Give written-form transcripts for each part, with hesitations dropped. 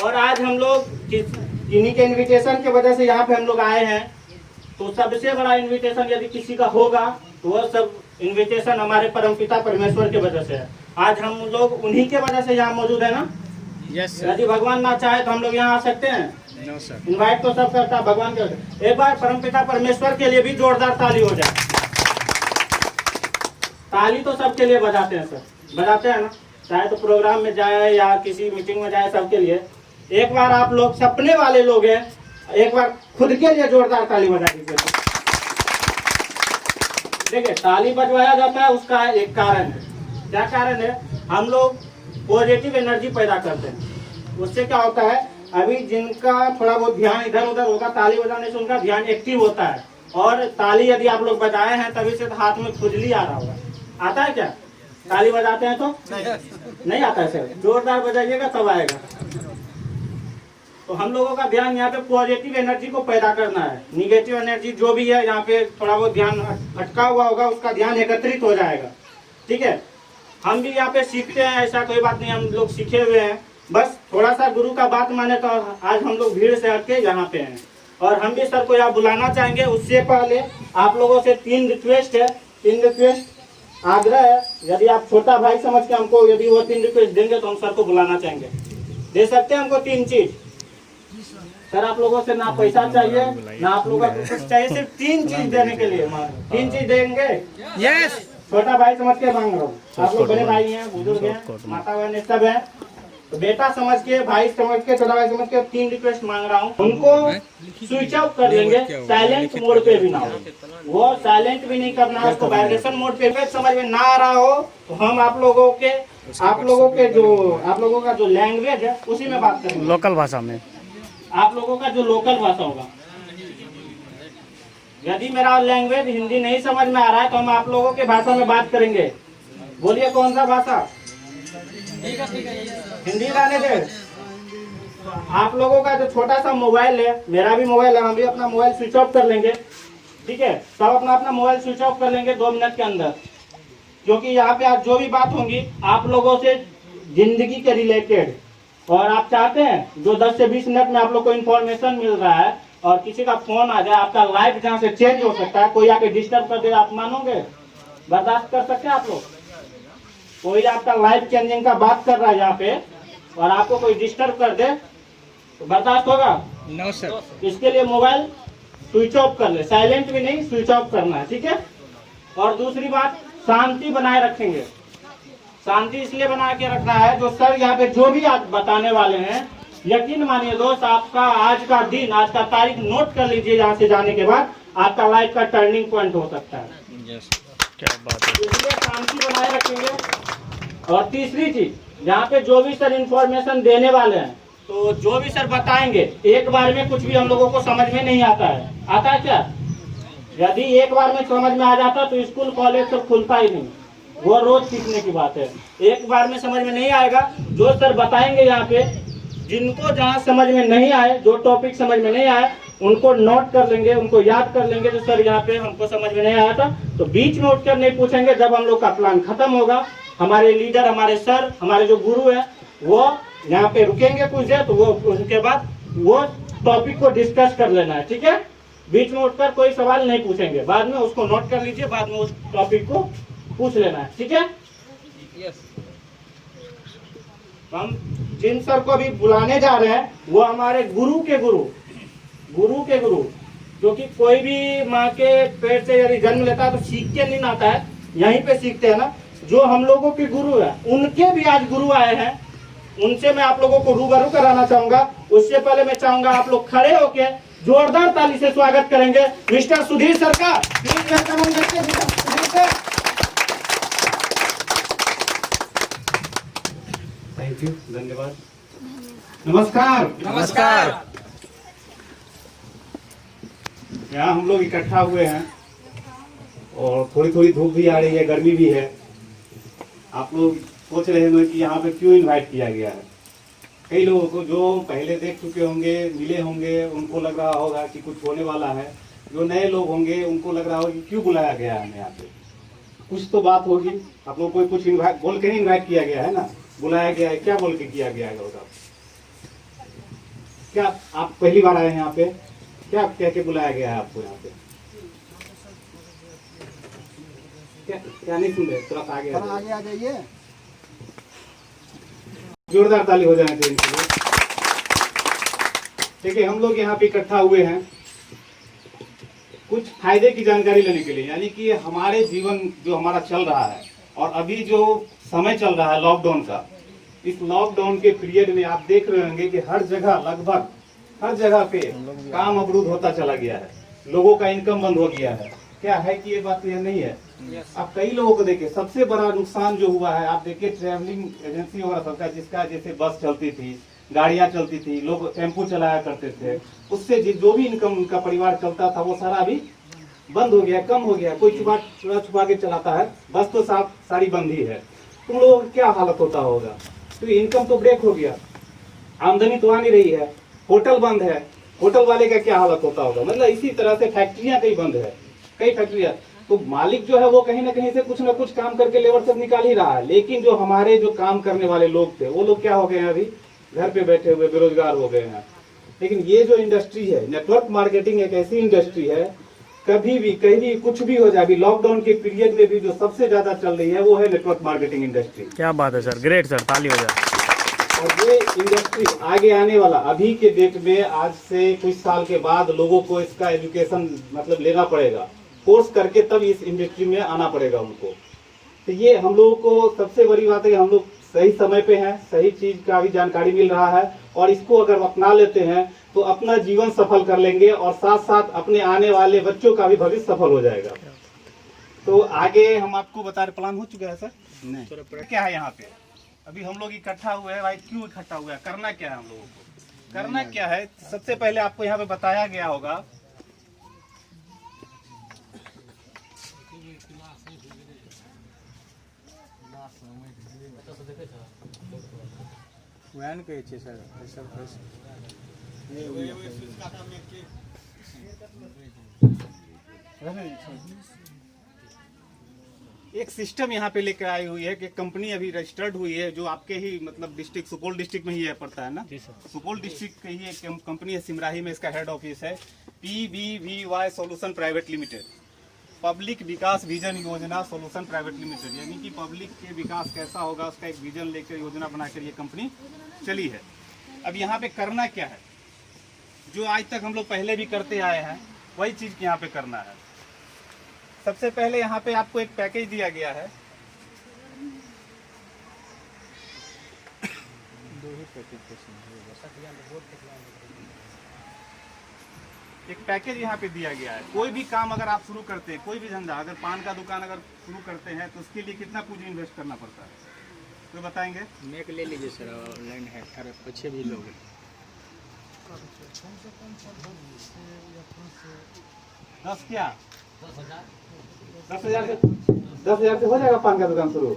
और आज हम लोग किन्हीं के इनविटेशन की वजह से यहाँ पे हम लोग आए हैं। तो सबसे बड़ा इनविटेशन यदि किसी का होगा तो वह सब इनविटेशन हमारे परमपिता परमेश्वर की वजह से है। आज हम लोग उन्हीं के वजह से यहाँ मौजूद है ना। यस यदि भगवान ना चाहे तो हम लोग यहाँ आ सकते हैं? No sir. इनवाइट तो सब करता है भगवान के वजह से। एक बार परमपिता परमेश्वर के लिए भी जोरदार ताली हो जाए। ताली तो सबके लिए बजाते हैं सर, बजाते हैं ना, चाहे तो प्रोग्राम में जाए या किसी मीटिंग में जाए, सबके लिए। एक बार आप लोग सपने वाले लोग हैं, एक बार खुद के लिए जोरदार ताली बजा दीजिए। देखिए ताली बजवाया जाता है, उसका एक कारण है। क्या कारण है? हम लोग पॉजिटिव एनर्जी पैदा करते हैं। उससे क्या होता है, अभी जिनका थोड़ा बहुत ध्यान इधर उधर होगा, ताली बजाने से उनका ध्यान एक्टिव होता है। और ताली यदि आप लोग बजाए हैं तभी से हाथ में खुजली आ रहा होगा। आता है क्या? ताली बजाते हैं तो नहीं आता है सर, जोरदार बजाइएगा तब आएगा। तो हम लोगों का ध्यान यहाँ पे पॉजिटिव एनर्जी को पैदा करना है। निगेटिव एनर्जी जो भी है यहाँ पे थोड़ा बहुत ध्यान अटका हुआ होगा, उसका ध्यान एकत्रित हो जाएगा। ठीक है, हम भी यहाँ पे सीखते हैं, ऐसा कोई बात नहीं, हम लोग सीखे हुए हैं। बस थोड़ा सा गुरु का बात माने तो आज हम लोग भीड़ से हट के यहाँ पे हैं। और हम भी सर को यहाँ बुलाना चाहेंगे। उससे पहले आप लोगों से 3 रिक्वेस्ट है, 3 रिक्वेस्ट आग्रह है। यदि आप छोटा भाई समझ के हमको यदि वो 3 रिक्वेस्ट देंगे तो हम सर को बुलाना चाहेंगे। दे सकते हैं हमको 3 चीज? सर आप लोगों से ना पैसा चाहिए ना आप लोगों को कुछ चाहिए, सिर्फ 3 चीज देने के लिए। 3 चीज देंगे? यस। छोटा भाई समझ के मांग रहा हूँ। आप लोग बड़े भाई हैं, बुजुर्ग हैं, माता बहन सब है, तो बेटा समझ के, भाई समझ के, छोटा भाई समझ के 3 रिक्वेस्ट मांग रहा हूँ। उनको स्विच ऑफ कर देंगे, साइलेंट मोड पे भी ना हो, वो साइलेंट भी नहीं करना है, उसको वाइब्रेशन मोड पे। समझ में ना आ रहा हो तो हम आप लोगों का जो लैंग्वेज है उसी में बात करेंगे, लोकल भाषा में। आप लोगों का जो लोकल भाषा होगा। यदि मेरा लैंग्वेज हिंदी नहीं समझ में आ रहा है तो हम आप लोगों के भाषा में बात करेंगे। बोलिए कौन सा भाषा? हिंदी लाने दे। आप लोगों का जो छोटा सा मोबाइल है, मेरा भी मोबाइल है, हम भी अपना मोबाइल स्विच ऑफ कर लेंगे। ठीक है, सब अपना अपना मोबाइल स्विच ऑफ कर लेंगे 2 मिनट के अंदर। क्योंकि यहाँ पे आज जो भी बात होंगी आप लोगों से जिंदगी के रिलेटेड, और आप चाहते हैं जो 10 से 20 मिनट में आप लोग को इन्फॉर्मेशन मिल रहा है और किसी का फोन आ जाए, आपका लाइफ जहाँ से चेंज हो सकता है, कोई आके डिस्टर्ब कर दे, आप मानोगे? बर्दाश्त कर सकते हैं आप लोग? कोई आपका लाइफ चेंजिंग का बात कर रहा है यहाँ पे और आपको कोई डिस्टर्ब कर दे तो बर्दाश्त होगा? No sir. इसके लिए मोबाइल स्विच ऑफ कर ले, साइलेंट भी नहीं, स्विच ऑफ करना है। ठीक है, और दूसरी बात, शांति बनाए रखेंगे। शांति इसलिए बना के रखना है, जो सर यहाँ पे जो भी आज बताने वाले हैं, यकीन मानिए दोस्त, आपका आज का दिन, आज का तारीख नोट कर लीजिए। यहाँ से जाने के बाद आपका लाइफ का टर्निंग पॉइंट हो सकता है। यस, क्या बात है। इसलिए शांति बनाए रखेंगे। और तीसरी चीज, यहाँ पे जो भी सर इंफॉर्मेशन देने वाले हैं, तो जो भी सर बताएंगे, एक बार में कुछ भी हम लोगों को समझ में नहीं आता है। आता है क्या? यदि एक बार में समझ में आ जाता तो स्कूल कॉलेज सब खुलता ही नहीं। वो रोज सीखने की बात है, एक बार में समझ में नहीं आएगा। जो सर बताएंगे यहाँ पे, जिनको जहाँ समझ में नहीं आए, जो टॉपिक समझ में नहीं आए, उनको नोट कर लेंगे, उनको याद कर लेंगे। जो सर यहाँ पे हमको समझ में नहीं आया था तो बीच में उठकर नहीं पूछेंगे। जब हम लोग का प्लान खत्म होगा, हमारे लीडर, हमारे सर, हमारे जो गुरु है, वो यहाँ पे रुकेंगे कुछ देर, तो वो उसके बाद वो टॉपिक को डिस्कस कर लेना है। ठीक है, बीच में उठकर कोई सवाल नहीं पूछेंगे, बाद में उसको नोट कर लीजिए, बाद में उस टॉपिक को पूछ लेना है। ठीक है, यस। हम जिन सर को भी बुलाने जा रहे हैं वो हमारे गुरु के गुरु, क्योंकि कोई भी माँ के पेट से यदि जन्म लेता है तो सीख के नहीं आता है, यहीं पे सीखते हैं ना। जो हम लोगों के गुरु है, उनके भी आज गुरु आए हैं, उनसे मैं आप लोगों को रूबरू कराना चाहूंगा। उससे पहले मैं चाहूंगा आप लोग खड़े होके जोरदार ताली से स्वागत करेंगे मिस्टर सुधीर सर का। थैंक यू, धन्यवाद। नमस्कार। नमस्कार। यहाँ हम लोग इकट्ठा हुए हैं और थोड़ी थोड़ी धूप भी आ रही है, गर्मी भी है। आप लोग सोच रहे होंगे कि यहाँ पे क्यों इनवाइट किया गया है। कई लोगों को जो पहले देख चुके होंगे, मिले होंगे, उनको लग रहा होगा कि कुछ होने वाला है। जो नए लोग होंगे उनको लग रहा होगा कि क्यों बुलाया गया है हमें यहाँ पे, कुछ तो बात होगी। आप लोग को कुछ इन्वाइट बोल के नहीं इन्वाइट किया गया है ना, बुलाया गया है, क्या बोल के किया गया होगा? क्या आप पहली बार आए हैं यहाँ पे? क्या कह के बुलाया गया है आपको यहाँ पे? क्या नहीं सुन रहे? थोड़ा आगे आ जाइए। जोरदार ताली हो जाने चाहिए इनके लिए। देखिए हम लोग यहाँ पे इकट्ठा हुए हैं कुछ फायदे की जानकारी लेने के लिए, यानी कि हमारे जीवन जो हमारा चल रहा है और अभी जो समय चल रहा है लॉकडाउन का, इस लॉकडाउन के पीरियड में आप देख रहे होंगे कि हर जगह लगभग हर जगह पे काम अवरुद्ध होता चला गया है, लोगों का इनकम बंद हो गया है। क्या है कि ये बात ये नहीं है? आप कई लोगों को देखिए, सबसे बड़ा नुकसान जो हुआ है आप देखिए ट्रैवलिंग एजेंसी वगैरह सबका, जिसका जैसे बस चलती थी, गाड़ियां चलती थी, लोग टेम्पो चलाया करते थे, उससे जो भी इनकम उनका परिवार चलता था वो सारा अभी बंद हो गया, कम हो गया। कोई छुपा के चलाता है, बस तो सारी बंद ही है। तुम लोगों का क्या हालत होता होगा? तो इनकम तो ब्रेक हो गया, आमदनी तो आ नहीं रही है, होटल बंद है, होटल वाले का क्या हालत होता होगा? मतलब इसी तरह से फैक्ट्रियां कई बंद है, कई फैक्ट्रियां। तो मालिक जो है वो कहीं ना कहीं से कुछ ना कुछ काम करके लेबर सब निकाल ही रहा है, लेकिन जो हमारे जो काम करने वाले लोग थे वो लोग क्या हो गए हैं? अभी घर पे बैठे हुए बेरोजगार हो गए हैं। लेकिन ये जो इंडस्ट्री है, नेटवर्क मार्केटिंग एक ऐसी इंडस्ट्री है, कभी भी कहीं भी कुछ भी हो जाए। अभी लॉकडाउन के पीरियड में भी जो सबसे ज्यादा चल रही है वो है नेटवर्क मार्केटिंग इंडस्ट्री। क्या बात है सर, ग्रेट सर, ताली हो जाए। और ये इंडस्ट्री आगे आने वाला, अभी के डेट में आज से कुछ साल के बाद लोगों को इसका एजुकेशन मतलब लेना पड़ेगा, कोर्स करके तब इस इंडस्ट्री में आना पड़ेगा उनको। तो ये हम लोगों को सबसे बड़ी बात है कि हम लोग सही समय पे हैं, सही चीज का भी जानकारी मिल रहा है, और इसको अगर अपना लेते हैं तो अपना जीवन सफल कर लेंगे और साथ साथ अपने आने वाले बच्चों का भी भविष्य सफल हो जाएगा। तो आगे हम आपको बता रहे, प्लान हो चुका है सर? नहीं। क्या है यहाँ पे अभी हम लोग इकट्ठा हुए हैं भाई, क्यों इकट्ठा हुआ है, करना क्या है हम लोगों को? करना क्या है, सबसे पहले आपको यहाँ पे बताया गया होगा वैन के छे सर, एक सिस्टम यहाँ पे लेकर आई हुई है कि कंपनी अभी रजिस्टर्ड हुई है, जो आपके ही मतलब डिस्ट्रिक्ट सुपौल डिस्ट्रिक्ट में ही है पड़ता है ना? सुपौल डिस्ट्रिक्ट की ही एक कंपनी है, सिमराही में इसका हेड ऑफिस है। PBVY solution private limited, public Vikas vision Yojana solution private limited, यानी कि पब्लिक के विकास कैसा होगा उसका एक विजन लेकर योजना बनाकर ये कंपनी चली है। अब यहाँ पे करना क्या है, जो आज तक हम लोग पहले भी करते आए हैं वही चीज यहाँ पे करना है। सबसे पहले यहाँ पे आपको एक पैकेज दिया गया है, एक पैकेज यहाँ पे दिया गया है। कोई भी काम अगर आप शुरू करते हैं, कोई भी धंधा, अगर पान का दुकान अगर शुरू करते हैं तो उसके लिए कितना पूंजी इन्वेस्ट करना पड़ता है, तो बताएंगे? मेक ले लीजिए सर, ऑनलाइन है, अरे अच्छे भी लोग 10,000 से हो जाएगा पान का दुकान शुरू?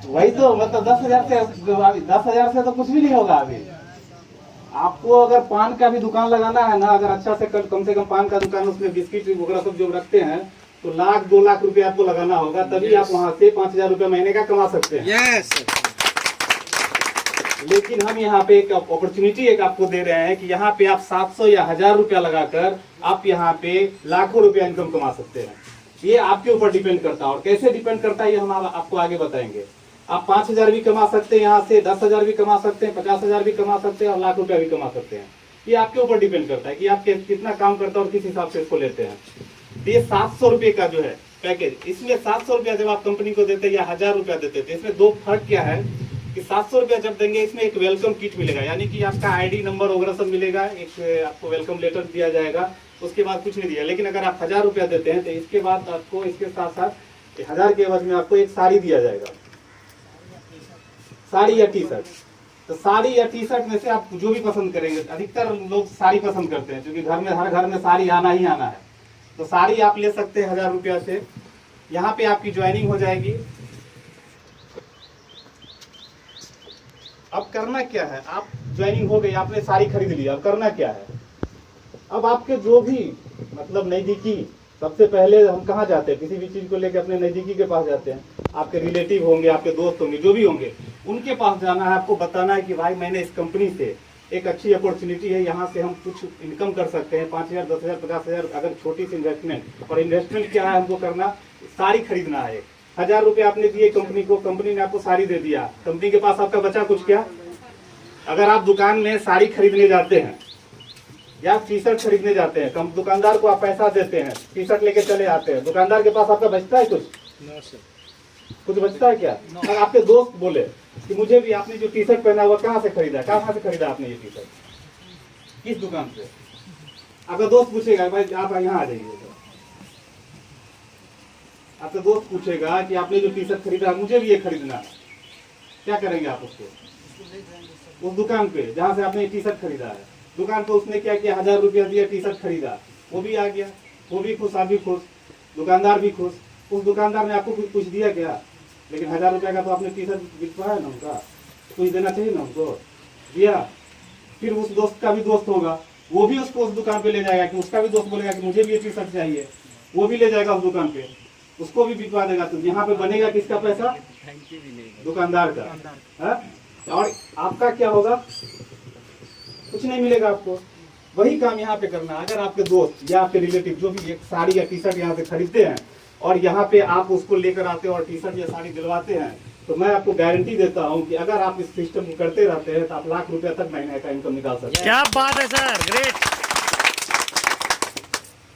वही तो मतलब 10,000 से तो कुछ भी नहीं होगा। अभी आपको अगर पान का भी दुकान लगाना है ना, अगर अच्छा से कम से कम पान का दुकान, उसमें बिस्किट वगैरह सब जो रखते हैं, तो 1-2 लाख रुपए आपको लगाना होगा, तभी आप वहां से 5,000 रुपए महीने का कमा सकते हैं। यस। लेकिन हम यहाँ पे एक अपॉर्चुनिटी एक आपको दे रहे हैं कि यहाँ पे आप 700 या 1,000 रुपया लगाकर आप यहाँ पे लाखों रुपया इनकम कमा सकते हैं। ये आपके ऊपर डिपेंड करता है, और कैसे डिपेंड करता है ये हम आपको आगे बताएंगे। आप 5,000 भी कमा सकते हैं यहाँ से, 10,000 भी कमा सकते हैं, 50,000 भी कमा सकते हैं, और लाख रुपया भी कमा सकते हैं। ये आपके ऊपर डिपेंड करता है कि आप कितना काम करते हैं और किस हिसाब से इसको लेते हैं। ये 700 रुपये का जो है पैकेज, इसमें 700 रुपया जब आप कंपनी को देते हैं या 1,000 रुपया देते थे, इसमें 2 फर्क क्या है कि 700 रुपया जब देंगे इसमें एक वेलकम किट मिलेगा, यानी कि आपका ID नंबर वगैरह सब मिलेगा, एक आपको वेलकम लेटर दिया जाएगा, उसके बाद कुछ नहीं दिया। लेकिन अगर आप 1,000 रुपया देते हैं तो इसके बाद आपको इसके साथ साथ 1,000 के एवज में आपको एक साड़ी दिया जाएगा, साड़ी या टी शर्ट। तो साड़ी या टी शर्ट में से आप जो भी पसंद करेंगे, अधिकतर लोग साड़ी पसंद करते हैं क्योंकि घर में हर घर में साड़ी आना ही आना है, तो साड़ी आप ले सकते हैं 1,000 रुपया से। यहाँ पे आपकी ज्वाइनिंग हो जाएगी। अब करना क्या है, आप ज्वाइनिंग हो गई, आपने साड़ी खरीद ली, अब करना क्या है? अब आपके जो भी मतलब नजदीकी, सबसे पहले हम कहाँ जाते हैं, किसी भी चीज को लेकर अपने नजदीकी के पास जाते हैं। आपके रिलेटिव होंगे, आपके दोस्त होंगे, जो भी होंगे, उनके पास जाना है, आपको बताना है कि भाई मैंने इस कंपनी से एक अच्छी अपॉर्चुनिटी है, यहाँ से हम कुछ इनकम कर सकते हैं, 5,000, 10,000, 50,000, अगर छोटी सी इन्वेस्टमेंट। और इन्वेस्टमेंट क्या है हमको करना, साड़ी खरीदना है। 1,000 रुपये आपने दिए कंपनी को, कंपनी ने आपको साड़ी दे दिया, कंपनी के पास आपका बचा कुछ क्या? अगर आप दुकान में साड़ी खरीदने जाते हैं या टी शर्ट खरीदने जाते हैं, कम दुकानदार को आप पैसा देते हैं, टी शर्ट लेके चले आते हैं, दुकानदार के पास आपका बचता है कुछ? No sir. कुछ बचता है क्या? अगर आपके दोस्त बोले कि मुझे भी आपने जो टी शर्ट पहना हुआ कहाँ से खरीदा, कहाँ से खरीदा आपने ये टी शर्ट, किस दुकान से? आपका दोस्त पूछेगा भाई आप यहाँ आ जाइए, आपका दोस्त पूछेगा कि आपने जो टी शर्ट खरीदा मुझे भी ये खरीदना है, क्या करेंगे आप उसको? उस दुकान पे जहाँ से आपने टी शर्ट खरीदा है, दुकान पे उसने क्या किया, 1,000 रुपया दिया, टी शर्ट खरीदा, वो भी आ गया, वो भी खुश, आप भी खुश, दुकानदार भी खुश। उस दुकानदार ने आपको कुछ दिया क्या? लेकिन 1,000 रुपया का तो आपने टी शर्ट बिकवाया ना, उनका कुछ देना चाहिए ना, उनको दिया। फिर उस दोस्त का भी दोस्त होगा, वो भी उसको उस दुकान पे ले जाएगा, कि उसका भी दोस्त बोलेगा कि मुझे भी ये टी शर्ट चाहिए, वो भी ले जाएगा उस दुकान पे, उसको भी बिकवा देगा। तो यहाँ पे बनेगा किसका पैसा? दुकानदार का है? और आपका क्या होगा? कुछ नहीं मिलेगा आपको। वही काम यहाँ पे करना है। अगर आपके दोस्त या आपके रिलेटिव जो भी एक साड़ी या टी शर्ट यहाँ से खरीदते हैं और यहाँ पे आप उसको लेकर आते हैं और टी शर्ट या साड़ी दिलवाते हैं, तो मैं आपको गारंटी देता हूँ कि अगर आप इस सिस्टम को करते रहते हैं तो आप लाख रुपया तक महीने का इनकम निकाल सकते हैं। क्या बात है सर, ग्रेट।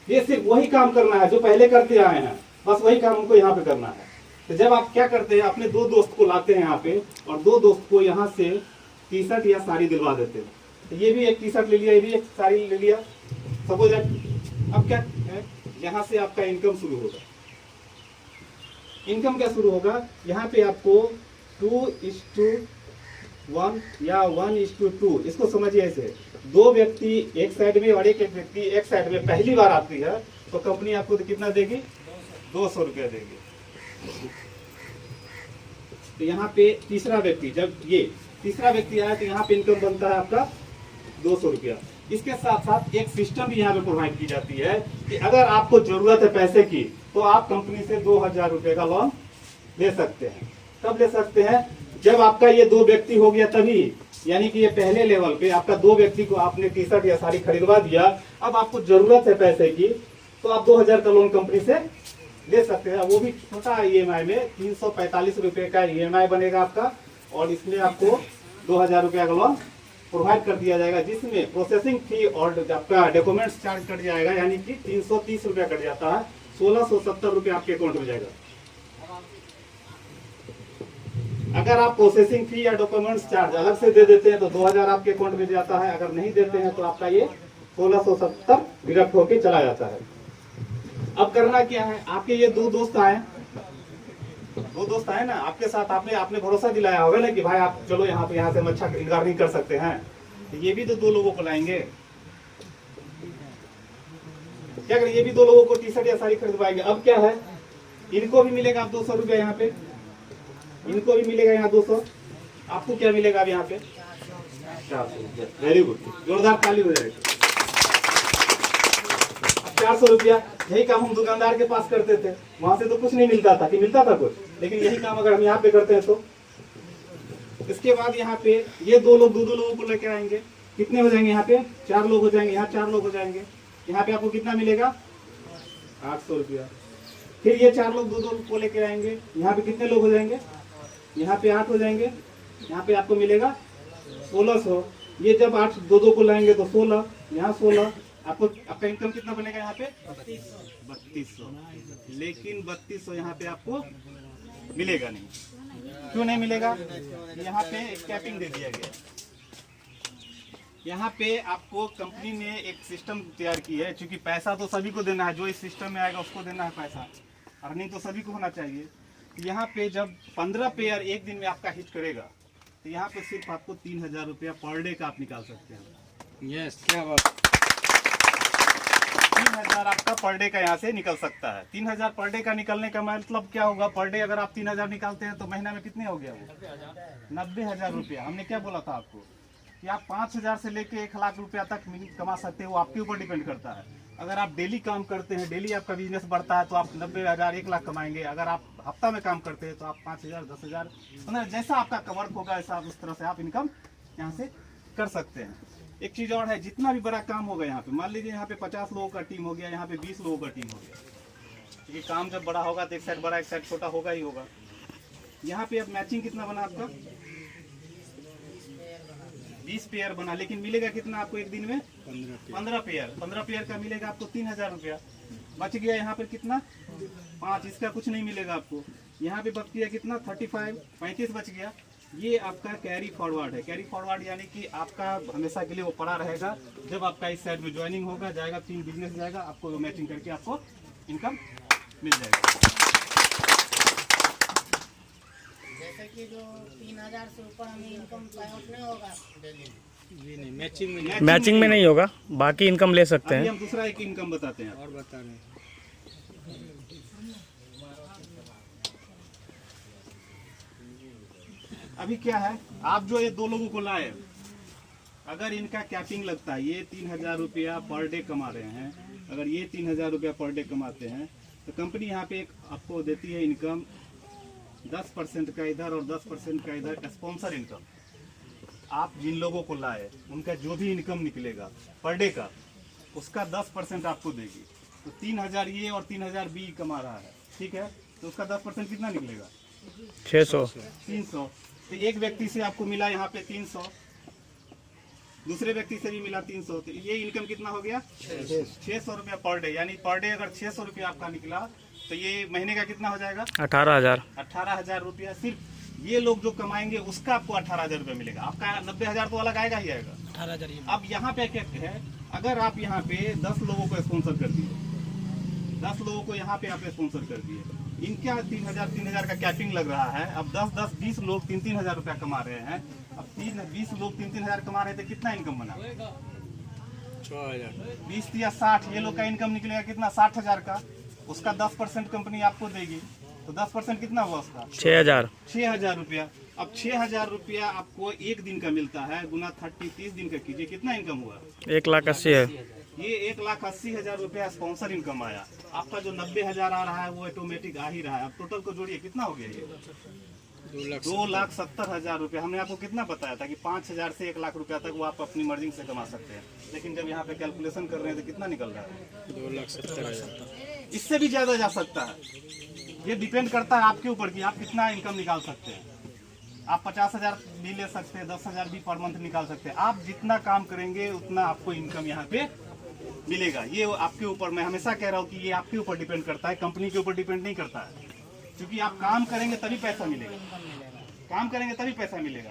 ये सिर्फ वही काम करना है जो पहले करते आए हैं, बस वही काम उनको यहाँ पे करना है। तो जब आप क्या करते हैं, अपने 2 दोस्त को लाते हैं यहाँ पे और 2 दोस्त को यहाँ से टी शर्ट या साड़ी दिलवा देते हैं। तो ये भी एक टी शर्ट ले लिया, ये भी एक साड़ी ले लिया, सपोज। अब क्या है, यहाँ से आपका इनकम शुरू होगा। इनकम क्या शुरू होगा, यहाँ पे आपको 2:1 या 1:2, इसको समझिए ऐसे, 2 व्यक्ति एक साइड में और एक व्यक्ति एक साइड में पहली बार आती है तो कंपनी आपको कितना देगी? 200 रुपया देगी। तो यहाँ पे तीसरा व्यक्ति, जब ये तीसरा व्यक्ति आया तो यहाँ पे इनकम बनता है आपका 200 रुपया। इसके साथ साथ एक सिस्टम भी यहाँ पे प्रोवाइड की जाती है कि अगर आपको जरूरत है पैसे की तो आप कंपनी से 2,000 रुपये का लोन ले सकते हैं। कब ले सकते हैं? जब आपका ये 2 व्यक्ति हो गया तभी, यानी कि ये पहले लेवल पे आपका 2 व्यक्ति को आपने टी शर्ट या साड़ी खरीदवा दिया, अब आपको जरूरत है पैसे की तो आप 2,000 का लोन कंपनी से ले सकते हैं। वो भी छोटा ईएमआई में 345 रुपये का ईएमआई बनेगा आपका, और इसमें आपको 2,000 रुपया का लोन प्रोवाइड कर दिया जाएगा, जिसमें प्रोसेसिंग फी और आपका डॉक्यूमेंट्स चार्ज कट जाएगा, यानी कि 330 रुपया कट जाता है, 1,670 रुपया आपके अकाउंट में जाएगा। अगर आप प्रोसेसिंग फी या डॉक्यूमेंट्स चार्ज अलग से दे देते हैं तो 2,000 आपके अकाउंट में जाता है, अगर नहीं देते हैं तो आपका ये 1,670 डिडक्ट होके चला जाता है। अब करना क्या है, आपके ये 2 दोस्त आए, 2 दोस्त आए ना आपके साथ, आपने भरोसा दिलाया होगा ना कि भाई आप चलो यहाँ पे, यहाँ से हम अच्छा गार्डनिंग कर सकते हैं, तो ये भी तो 2 लोगों को लाएंगे। क्या करें, ये भी 2 लोगों को टी शर्ट या साड़ी खरीदवाएंगे। अब क्या है, इनको भी मिलेगा आप 200 रुपया, यहाँ पे इनको भी मिलेगा यहाँ 200, आपको क्या मिलेगा अब यहाँ पे 400 रुपया। वेरी गुड, जोरदार ताली हो जाएगी। 400 रुपया, यही काम हम दुकानदार के पास करते थे, वहां से तो कुछ नहीं मिलता था, कि मिलता था कुछ, लेकिन यही काम अगर हम यहाँ पे करते हैं तो। इसके बाद यहाँ पे ये 2 लोग 2 लोगों को लेकर आएंगे, कितने हो जाएंगे यहाँ पे? 4 लोग हो जाएंगे, यहाँ 4 लोग हो जाएंगे, यहाँ पे आपको कितना मिलेगा? 800 रुपया। फिर ये 4 लोग 2 को लेकर आएंगे, यहाँ पे कितने लोग हो जाएंगे? यहाँ पे 8 हो जाएंगे, यहाँ पे आपको मिलेगा 1,600। ये जब 8 2 को लाएंगे तो 16, यहाँ 16, आपका इनकम कितना बनेगा यहाँ पे? 3200। लेकिन 3200 यहाँ पे आपको मिलेगा नहीं। क्यों नहीं मिलेगा? यहाँ पे एक कैपिंग दे दिया गया। यहाँ पे आपको कंपनी ने एक सिस्टम तैयार की है, क्योंकि पैसा तो सभी को देना है, जो इस सिस्टम में आएगा उसको देना है पैसा, अर्निंग तो सभी को होना चाहिए। यहाँ पे जब 15 पेयर एक दिन में आपका हिट करेगा तो यहाँ पे सिर्फ आपको 3,000 रुपया पर डे का आप निकाल सकते हैं। यस, क्या बात। 3,000 आपका पर डे का यहाँ से निकल सकता है। 3,000 पर डे का निकलने का मतलब क्या होगा, पर डे अगर आप 3,000 निकालते हैं तो महीना में कितने हो गया वो? 90,000 रुपया। हमने क्या बोला था आपको कि आप 5,000 से लेके 1 लाख रुपया तक कमा सकते हो, वो आपके ऊपर डिपेंड करता है। अगर आप डेली काम करते हैं, डेली आपका बिजनेस बढ़ता है तो आप 90,000 1 लाख कमाएंगे। अगर आप हफ्ता में काम करते हैं तो आप 5,000 10,000 मतलब जैसा आपका वर्क होगा ऐसा उस तरह से आप इनकम यहाँ से कर सकते हैं। एक चीज़ और है, जितना भी बड़ा काम होगा यहाँ पे, मान लीजिए यहाँ पे 50 लोगों का टीम हो गया, यहाँ पे 20 लोगों का टीम हो गया, क्योंकि काम जब बड़ा होगा तो एक साइड बड़ा एक साइड छोटा होगा ही होगा। यहाँ पे अब मैचिंग कितना बना आपका 20 पेयर बना, लेकिन मिलेगा कितना आपको एक दिन में 15 पेयर। 15 पेयर का मिलेगा आपको 3,000 रुपया। बच गया यहाँ पे कितना 5, इसका कुछ नहीं मिलेगा आपको। यहाँ पे बच गया कितना 35 बच गया। ये आपका कैरी फॉरवर्ड है। कैरी फॉरवर्ड यानी कि आपका हमेशा के लिए वो पड़ा रहेगा। जब आपका इस साइड में ज्वाइनिंग होगा जाएगा, 3 बिजनेस जाएगा, आपको वो मैचिंग करके आपको इनकम मिल जाएगा। जैसे कि जो 3,000 से ऊपर हमें इनकम पाइआउट नहीं होगा डेली। ये नहीं, मैचिंग में नहीं। मैचिंग में नहीं होगा, बाकी इनकम ले सकते अभी हैं। हम दूसरा एक इनकम बताते हैं। और बता रहे हैं। अभी क्या है, आप जो ये 2 लोगों को लाए, अगर इनका कैपिंग लगता है, ये 3,000 रुपया पर डे कमा रहे हैं, अगर ये 3,000 रुपया पर डे कमाते हैं तो कंपनी यहाँ पे एक आपको देती है इनकम 10% का इधर और 10% का इधर स्पॉन्सर इनकम। आप जिन लोगों को लाए उनका जो भी इनकम निकलेगा पर डे का, उसका 10% आपको देगी। तो 3,000 ये और 3,000 बी कमा रहा है, ठीक है, तो उसका 10% कितना निकलेगा 600। 300। तो एक व्यक्ति से आपको मिला यहाँ पे 300, दूसरे व्यक्ति से भी मिला 300, तो ये इनकम कितना हो गया 600 रुपया पर डे। यानी पर डे अगर 600 रुपया आपका निकला तो ये महीने का कितना हो जाएगा 18,000। 18,000 रुपया। सिर्फ ये लोग जो कमाएंगे उसका आपको 18,000 रुपया मिलेगा। आपका 90,000 तो अलग आएगा ही आएगा। 18,000। अब यहाँ पे क्या है, अगर आप यहाँ पे 10 लोगों को स्पॉन्सर कर दिए, 10 लोगों को यहाँ पे आप स्पॉन्सर कर दिए, इनका 3,000 का कैपिंग लग रहा है। अब 10-20 लोग 3,000 रुपया कमा रहे हैं। अब 20 लोग 3,000 कमा रहे थे, कितना इनकम बना 6,000। 20 या 60, ये लोग का इनकम निकलेगा कितना 60,000 का। उसका 10% कंपनी आपको देगी, तो 10% कितना हुआ उसका 6,000 रुपया। अब 6,000 रुपया आपको एक दिन का मिलता है, गुना 30 दिन का कीजिए, कितना इनकम हुआ 1,80,000 है। ये 1,80,000 रुपया स्पॉन्सर इनकम आया। आपका जो 90,000 आ रहा है वो ऑटोमेटिक आ ही रहा है। अब टोटल को जोड़िए कितना हो गया ये 2,70,000 रुपया। हमने आपको कितना बताया था कि 5,000 से 1 लाख रुपया तक वो आप अपनी मर्जी से कमा सकते हैं, लेकिन जब यहाँ पे कैलकुलेशन कर रहे हैं तो कितना निकल रहा है 2,70,000। इससे भी ज्यादा जा सकता है। ये डिपेंड करता है आपके ऊपर कि आप कितना इनकम निकाल सकते हैं। आप 50,000 भी ले सकते हैं, 10,000 भी पर मंथ निकाल सकते हैं। आप जितना काम करेंगे उतना आपको इनकम यहाँ पे मिलेगा। ये आपके ऊपर, मैं हमेशा कह रहा हूँ कि ये आपके ऊपर डिपेंड करता है, कंपनी के ऊपर डिपेंड नहीं करता है। क्योंकि आप काम करेंगे तभी पैसा मिलेगा, काम करेंगे तभी पैसा मिलेगा,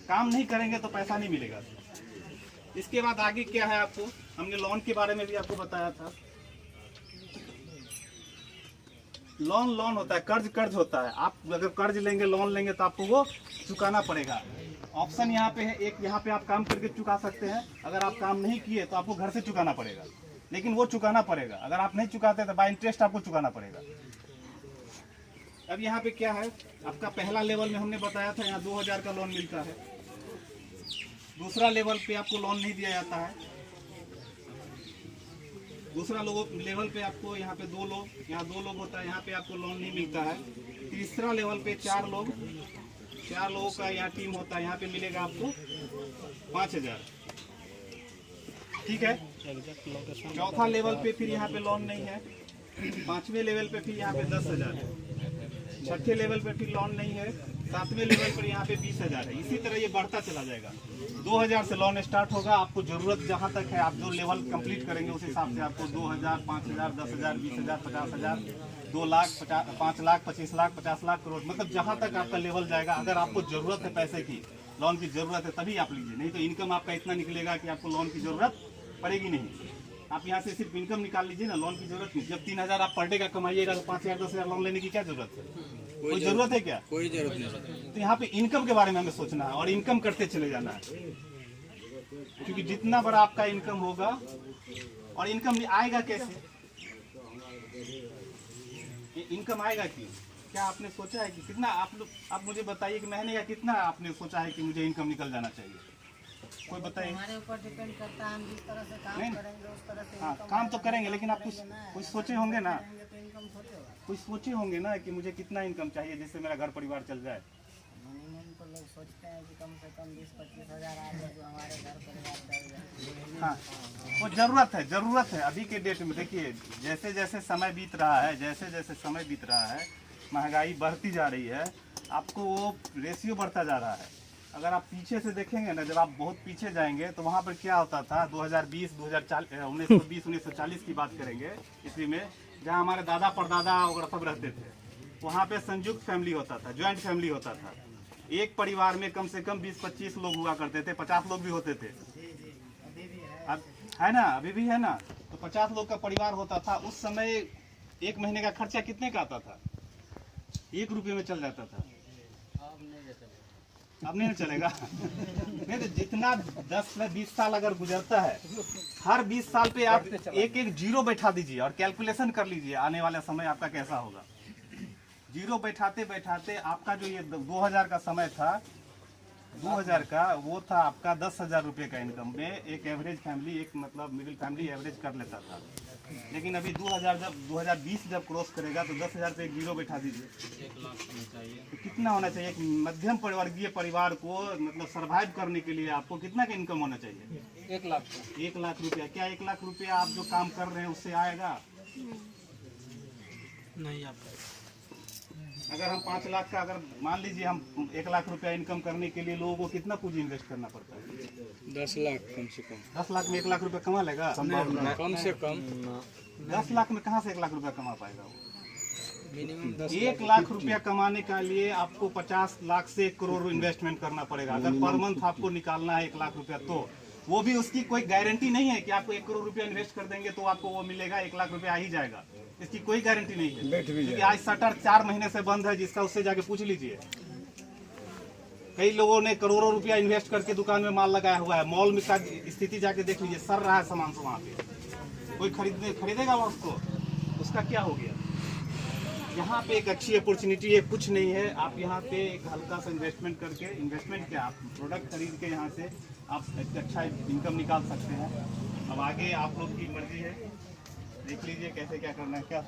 काम नहीं करेंगे तो पैसा नहीं मिलेगा। इसके बाद आगे क्या है, आपको हमने लोन के बारे में भी आपको बताया था। लोन होता है, कर्ज होता है। आप अगर कर्ज लेंगे, लोन लेंगे तो आपको वो चुकाना पड़ेगा। ऑप्शन यहाँ पे है, एक यहाँ पे आप काम करके चुका सकते हैं। अगर आप काम नहीं किए तो आपको घर से चुकाना पड़ेगा, लेकिन वो चुकाना पड़ेगा। अगर आप नहीं चुकाते तो बाय इंटरेस्ट आपको चुकाना पड़ेगा। अब यहाँ पे क्या है, आपका पहला लेवल में हमने बताया था यहाँ 2,000 का लोन मिलता है। दूसरा लेवल पे आपको लोन नहीं दिया जाता है। दूसरा लेवल पे आपको यहाँ पे 2 लोग, यहाँ 2 लोग होता है, यहाँ पे आपको लोन नहीं मिलता है। तीसरा लेवल पे 4 लोगों का यहाँ टीम होता है, यहाँ पे मिलेगा आपको 5,000, ठीक है। चौथा लेवल पे फिर यहाँ पे लोन नहीं है। 5वें लेवल पे फिर यहाँ पे 10,000 है। 6ठे लेवल पे फिर लोन नहीं है। 7वें लेवल पर यहाँ पे 20,000 है। इसी तरह ये बढ़ता चला जाएगा। 2,000 से लोन स्टार्ट होगा। आपको जरूरत जहाँ तक है, आप जो लेवल कंप्लीट करेंगे उस हिसाब से आपको 2,000, 5,000, 10,000, 20,000, 50,000, 2 लाख, 5 लाख, 25 लाख, 50 लाख, करोड़, मतलब जहाँ तक आपका लेवल जाएगा। अगर आपको जरूरत है पैसे की, लोन की जरूरत है, तभी आप लीजिए, नहीं तो इनकम आपका इतना निकलेगा कि आपको लोन की जरूरत पड़ेगी नहीं। आप यहाँ से सिर्फ इनकम निकाल लीजिए ना, लोन की जरूरत नहीं। जब 3,000 आप पर डे का कमाइएगा तो 5,000, 10,000 लोन लेने की क्या जरूरत है? कोई जरूरत है क्या? कोई जरूरत नहीं। तो यहाँ पे इनकम के बारे में हमें सोचना है और इनकम करते चले जाना है। क्योंकि जितना बड़ा आपका इनकम होगा, और इनकम आएगा कैसे, इनकम आएगा क्यों, क्या आपने सोचा है कि कितना आप मुझे बताइए कि महीने का कितना आपने सोचा है कि मुझे इनकम निकल जाना चाहिए? कोई बताइए। हमारे ऊपर डिपेंड करता है, हम जिस तरह से काम नहीं। करेंगे उस तरह से हाँ income काम तो आएगा। करेंगे, लेकिन आप कुछ सोचे होंगे ना, करेंगे तो इनकम थोड़ी होगा। कुछ सोचे होंगे ना कि मुझे कितना इनकम चाहिए जिससे मेरा घर परिवार चल जाए। मिनिमम तो लोग सोचते हैं कि कम से कम 20-25 हज़ार आ जाए जो हमारे घर परिवार चल जाए। हाँ वो ज़रूरत है अभी के डेट में। देखिए जैसे जैसे समय बीत रहा है, जैसे जैसे समय बीत रहा है, महंगाई बढ़ती जा रही है, आपको वो रेशियो बढ़ता जा रहा है। अगर आप पीछे से देखेंगे ना, जब आप बहुत पीछे जाएंगे तो वहाँ पर क्या होता था, 2020 1920 1940 की बात करेंगे ईस्वी में, जहाँ हमारे दादा परदादा वगैरह सब रहते थे, वहाँ पे संयुक्त फैमिली होता था, ज्वाइंट फैमिली होता था। एक परिवार में कम से कम 20-25 लोग हुआ करते थे, 50 लोग भी होते थे। अब है ना, अभी भी है ना, तो 50 लोग का परिवार होता था। उस समय एक महीने का खर्चा कितने का आता था? 1 रुपये में चल जाता था। अब नहीं चलेगा। नहीं तो जितना 10 से 20 साल अगर गुजरता है, हर 20 साल पे आप एक एक जीरो बैठा दीजिए और कैलकुलेशन कर लीजिए आने वाला समय आपका कैसा होगा। जीरो बैठाते बैठाते आपका जो ये 2000 का समय था, 2000 का वो था आपका 10,000 रुपये का इनकम में एक एवरेज फैमिली, एक मतलब मिडिल फैमिली एवरेज कर लेता था। लेकिन अभी 2020 जब क्रॉस करेगा तो 10,000 पे एक जीरो बैठा दीजिए, 1 लाख होना चाहिए। तो कितना होना चाहिए? एक मध्यम वर्गीय परिवार को मतलब सरवाइव करने के लिए आपको कितना का इनकम होना चाहिए? 1 लाख 1 लाख रुपया। क्या 1 लाख रुपया आप जो काम कर रहे हैं उससे आएगा? नहीं आता। अगर हम 5 लाख का, अगर मान लीजिए हम 1 लाख रुपया इनकम करने के लिए लोगों को कितना पूंजी इन्वेस्ट करना पड़ता है? 10 लाख कम से कम। 10 लाख में 1 लाख रुपया कमा लेगा? कम से कम 10 लाख में कहाँ से 1 लाख रुपया कमा पाएगा वो? मिनिमम 10 1 लाख रुपया कमाने के लिए आपको 50 लाख से 1 करोड़ इन्वेस्टमेंट करना पड़ेगा। अगर पर मंथ आपको निकालना है 1 लाख रुपया, तो वो भी उसकी कोई गारंटी नहीं है कि आपको 1 करोड़ रुपया इन्वेस्ट कर देंगे तो आपको वो मिलेगा, 1 लाख रुपया आ ही जाएगा। इसकी कोई गारंटी नहीं है, क्योंकि आज शटर 4 महीने से बंद है, जिसका उससे जाके पूछ लीजिए। कई लोगों ने करोड़ों रुपया इन्वेस्ट करके दुकान में माल लगाया हुआ है, मॉल में का स्थिति जाके देख लीजिए, सर रहा है सामान से वहाँ पे। कोई खरीदेगा उसको? उसका क्या हो गया? यहाँ पे एक अच्छी अपॉर्चुनिटी है, कुछ नहीं है। आप यहाँ पे एक हल्का सा इन्वेस्टमेंट करके, इन्वेस्टमेंट क्या, आप प्रोडक्ट खरीद के यहाँ से आप एक अच्छा इनकम निकाल सकते हैं। अब आगे आप लोग की मर्जी है, देख लीजिए कैसे क्या करना है। क्या